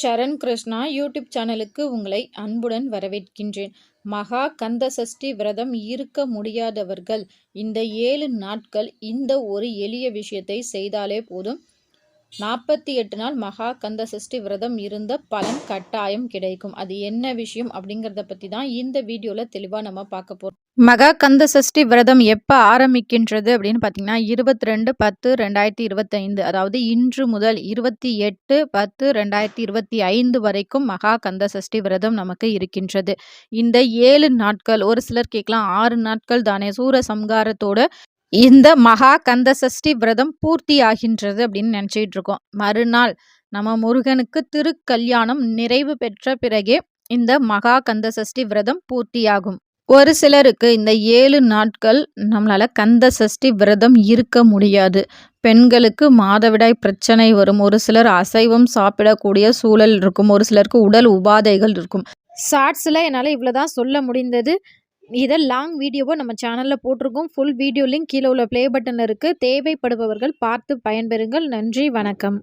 சரண் Krishna YouTube சேனலுக்கு உங்களை அன்புடன் வரவேற்கின்றேன். மகா கந்த சஷ்டி விரதம் இருக்க முடியாதவர்கள் இந்த 7 நாட்கள் இந்த ஒரு எளிய விஷயத்தை செய்தாலே போதும். 48 நாள் மகா கந்த சஷ்டி விரதம் இருந்த பலன் கட்டாயம் கிடைக்கும். அது என்ன விஷயம் அப்படிங்கிறத பற்றி தான் இந்த வீடியோவில் தெளிவாக நம்ம பார்க்க போகிறோம். மகா கந்த சஷ்டி விரதம் எப்போ ஆரம்பிக்கின்றது அப்படின்னு பார்த்தீங்கன்னா 22/10/2025, அதாவது இன்று முதல் 28/10/2025 வரைக்கும் மகா கந்த சஷ்டி விரதம் நமக்கு இருக்கின்றது. இந்த 7 நாட்கள், ஒரு சிலர் கேட்கலாம் 6 நாட்கள் தானே சூரசம்ஹாரத்தோட இந்த மகா கந்த சஷ்டி விரதம் பூர்த்தி ஆகின்றது அப்படின்னு நினச்சிட்டு இருக்கோம். மறுநாள் நம்ம முருகனுக்கு திருக்கல்யாணம் நிறைவு பெற்ற பிறகே இந்த மகா கந்த சஷ்டி விரதம் பூர்த்தியாகும். ஒரு சிலருக்கு இந்த 7 நாட்கள் நம்மளால கந்த சஷ்டி விரதம் இருக்க முடியாது. பெண்களுக்கு மாதவிடாய் பிரச்சனை வரும். ஒரு சிலர் அசைவம் சாப்பிடக்கூடிய சூழல் இருக்கும். ஒரு சிலருக்கு உடல் உபாதைகள் இருக்கும். ஷார்ட்ஸில் என்னால் இவ்வளோதான் சொல்ல முடிந்தது. இதை லாங் வீடியோவை நம்ம சேனலில் போட்டிருக்கோம். ஃபுல் வீடியோ லிங்க் கீழே உள்ள ப்ளே பட்டன் இருக்குது. தேவைப்படுபவர்கள் பார்த்து பயன்பெறுங்கள். நன்றி, வணக்கம்.